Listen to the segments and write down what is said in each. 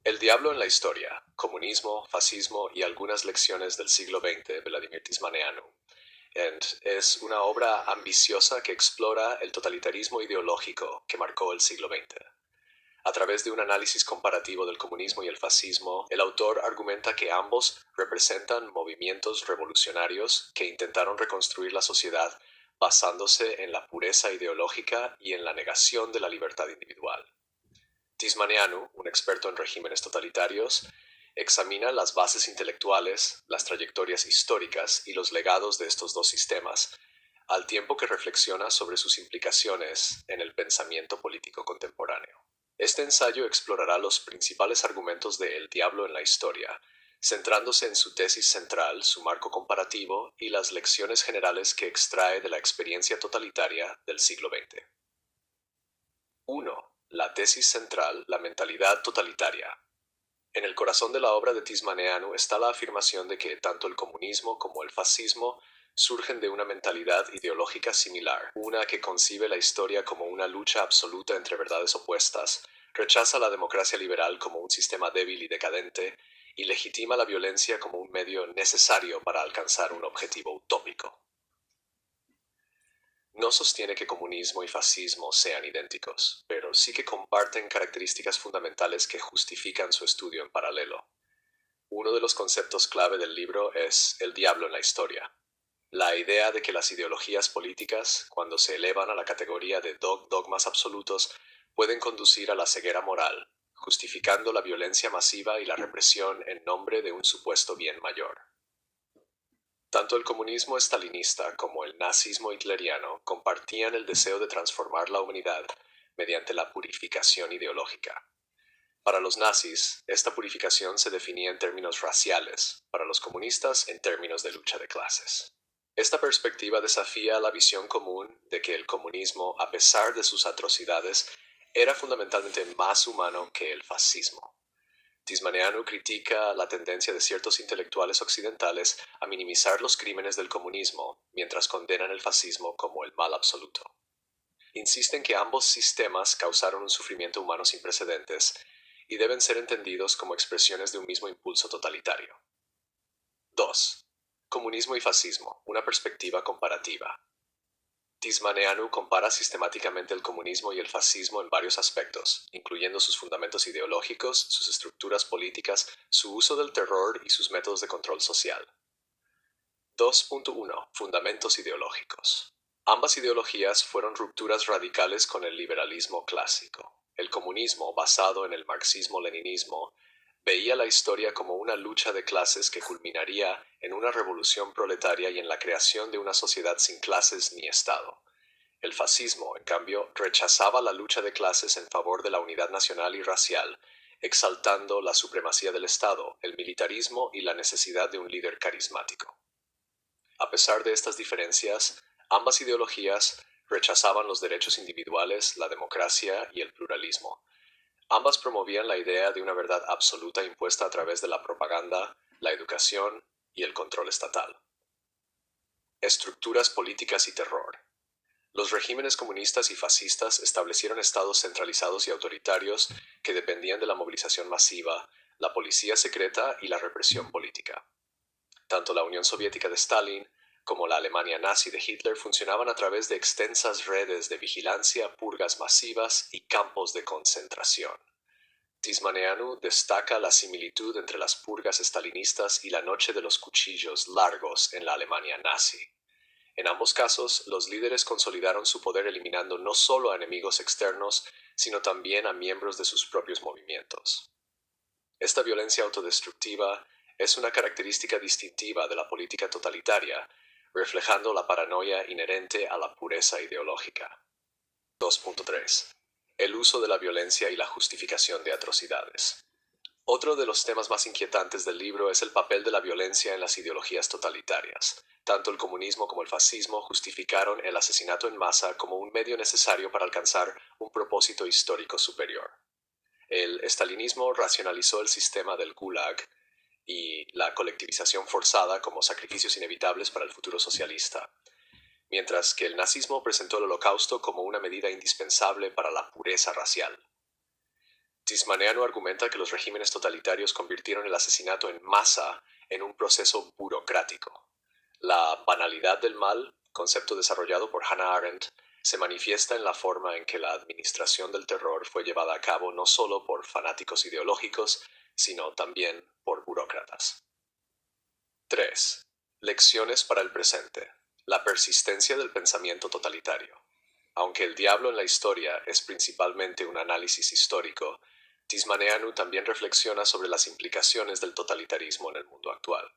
El diablo en la historia, comunismo, fascismo y algunas lecciones del siglo XX de Vladimir Tismaneanu. Es una obra ambiciosa que explora el totalitarismo ideológico que marcó el siglo XX. A través de un análisis comparativo del comunismo y el fascismo, el autor argumenta que ambos representan movimientos revolucionarios que intentaron reconstruir la sociedad basándose en la pureza ideológica y en la negación de la libertad individual. Tismaneanu, un experto en regímenes totalitarios, examina las bases intelectuales, las trayectorias históricas y los legados de estos dos sistemas, al tiempo que reflexiona sobre sus implicaciones en el pensamiento político contemporáneo. Este ensayo explorará los principales argumentos de El diablo en la historia, centrándose en su tesis central, su marco comparativo y las lecciones generales que extrae de la experiencia totalitaria del siglo XX. 1. La tesis central, la mentalidad totalitaria. En el corazón de la obra de Tismaneanu está la afirmación de que tanto el comunismo como el fascismo surgen de una mentalidad ideológica similar, una que concibe la historia como una lucha absoluta entre verdades opuestas, rechaza la democracia liberal como un sistema débil y decadente, y legitima la violencia como un medio necesario para alcanzar un objetivo utópico. No sostiene que comunismo y fascismo sean idénticos, pero sí que comparten características fundamentales que justifican su estudio en paralelo. Uno de los conceptos clave del libro es el diablo en la historia. La idea de que las ideologías políticas, cuando se elevan a la categoría de dogmas absolutos, pueden conducir a la ceguera moral, justificando la violencia masiva y la represión en nombre de un supuesto bien mayor. Tanto el comunismo estalinista como el nazismo hitleriano compartían el deseo de transformar la humanidad mediante la purificación ideológica. Para los nazis, esta purificación se definía en términos raciales, para los comunistas en términos de lucha de clases. Esta perspectiva desafía la visión común de que el comunismo, a pesar de sus atrocidades, era fundamentalmente más humano que el fascismo. Tismaneanu critica la tendencia de ciertos intelectuales occidentales a minimizar los crímenes del comunismo, mientras condenan el fascismo como el mal absoluto. Insisten que ambos sistemas causaron un sufrimiento humano sin precedentes y deben ser entendidos como expresiones de un mismo impulso totalitario. 2. Comunismo y fascismo, una perspectiva comparativa. Tismaneanu compara sistemáticamente el comunismo y el fascismo en varios aspectos, incluyendo sus fundamentos ideológicos, sus estructuras políticas, su uso del terror y sus métodos de control social. 2.1. Fundamentos ideológicos. Ambas ideologías fueron rupturas radicales con el liberalismo clásico. El comunismo, basado en el marxismo-leninismo, veía la historia como una lucha de clases que culminaría en una revolución proletaria y en la creación de una sociedad sin clases ni Estado. El fascismo, en cambio, rechazaba la lucha de clases en favor de la unidad nacional y racial, exaltando la supremacía del Estado, el militarismo y la necesidad de un líder carismático. A pesar de estas diferencias, ambas ideologías rechazaban los derechos individuales, la democracia y el pluralismo. Ambas promovían la idea de una verdad absoluta impuesta a través de la propaganda, la educación y el control estatal. Estructuras políticas y terror. Los regímenes comunistas y fascistas establecieron estados centralizados y autoritarios que dependían de la movilización masiva, la policía secreta y la represión política. Tanto la Unión Soviética de Stalin como la Alemania nazi de Hitler funcionaban a través de extensas redes de vigilancia, purgas masivas y campos de concentración. Tismaneanu destaca la similitud entre las purgas estalinistas y la noche de los cuchillos largos en la Alemania nazi. En ambos casos, los líderes consolidaron su poder eliminando no solo a enemigos externos, sino también a miembros de sus propios movimientos. Esta violencia autodestructiva es una característica distintiva de la política totalitaria, reflejando la paranoia inherente a la pureza ideológica. 2.3. El uso de la violencia y la justificación de atrocidades. Otro de los temas más inquietantes del libro es el papel de la violencia en las ideologías totalitarias. Tanto el comunismo como el fascismo justificaron el asesinato en masa como un medio necesario para alcanzar un propósito histórico superior. El estalinismo racionalizó el sistema del Gulag y la colectivización forzada como sacrificios inevitables para el futuro socialista, mientras que el nazismo presentó el holocausto como una medida indispensable para la pureza racial. Tismaneanu argumenta que los regímenes totalitarios convirtieron el asesinato en masa en un proceso burocrático. La banalidad del mal, concepto desarrollado por Hannah Arendt, se manifiesta en la forma en que la administración del terror fue llevada a cabo no solo por fanáticos ideológicos, sino también por burócratas. 3. Lecciones para el presente. La persistencia del pensamiento totalitario. Aunque El diablo en la historia es principalmente un análisis histórico, Tismaneanu también reflexiona sobre las implicaciones del totalitarismo en el mundo actual.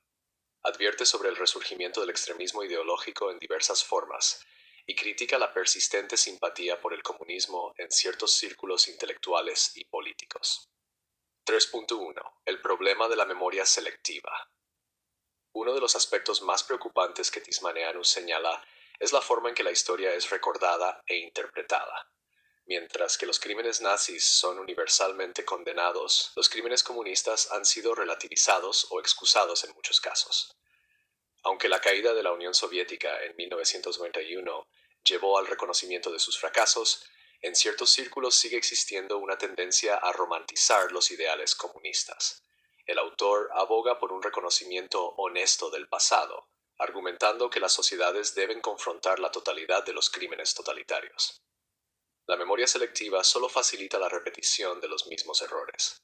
Advierte sobre el resurgimiento del extremismo ideológico en diversas formas y critica la persistente simpatía por el comunismo en ciertos círculos intelectuales y políticos. 3.1. El problema de la memoria selectiva. Uno de los aspectos más preocupantes que Tismaneanu señala es la forma en que la historia es recordada e interpretada. Mientras que los crímenes nazis son universalmente condenados, los crímenes comunistas han sido relativizados o excusados en muchos casos. Aunque la caída de la Unión Soviética en 1991 llevó al reconocimiento de sus fracasos, en ciertos círculos sigue existiendo una tendencia a romantizar los ideales comunistas. El autor aboga por un reconocimiento honesto del pasado, argumentando que las sociedades deben confrontar la totalidad de los crímenes totalitarios. La memoria selectiva solo facilita la repetición de los mismos errores.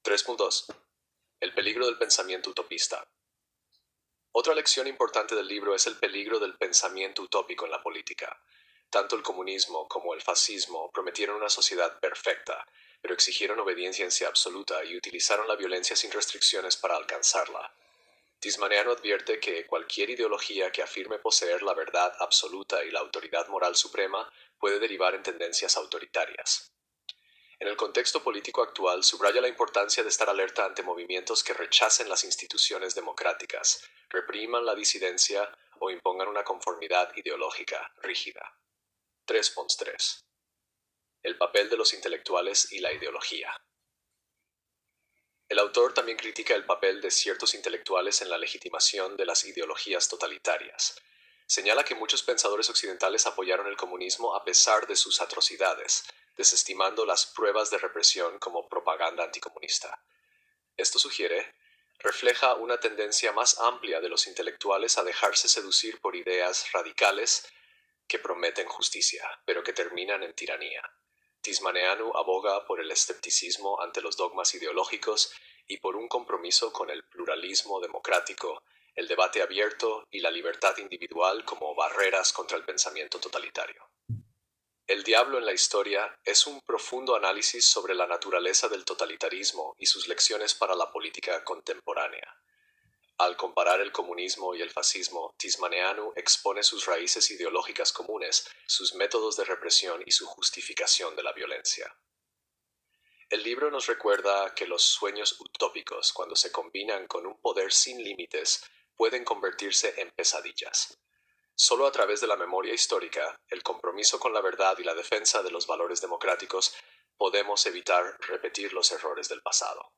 3.2. El peligro del pensamiento utopista. Otra lección importante del libro es el peligro del pensamiento utópico en la política. Tanto el comunismo como el fascismo prometieron una sociedad perfecta, pero exigieron obediencia absoluta y utilizaron la violencia sin restricciones para alcanzarla. Tismaneanu advierte que cualquier ideología que afirme poseer la verdad absoluta y la autoridad moral suprema puede derivar en tendencias autoritarias. En el contexto político actual subraya la importancia de estar alerta ante movimientos que rechacen las instituciones democráticas, repriman la disidencia o impongan una conformidad ideológica rígida. 3.3. El papel de los intelectuales y la ideología. El autor también critica el papel de ciertos intelectuales en la legitimación de las ideologías totalitarias. Señala que muchos pensadores occidentales apoyaron el comunismo a pesar de sus atrocidades, desestimando las pruebas de represión como propaganda anticomunista. Esto refleja una tendencia más amplia de los intelectuales a dejarse seducir por ideas radicales que prometen justicia, pero que terminan en tiranía. Tismaneanu aboga por el escepticismo ante los dogmas ideológicos y por un compromiso con el pluralismo democrático, el debate abierto y la libertad individual como barreras contra el pensamiento totalitario. El diablo en la historia es un profundo análisis sobre la naturaleza del totalitarismo y sus lecciones para la política contemporánea. Al comparar el comunismo y el fascismo, Tismaneanu expone sus raíces ideológicas comunes, sus métodos de represión y su justificación de la violencia. El libro nos recuerda que los sueños utópicos, cuando se combinan con un poder sin límites, pueden convertirse en pesadillas. Solo a través de la memoria histórica, el compromiso con la verdad y la defensa de los valores democráticos, podemos evitar repetir los errores del pasado.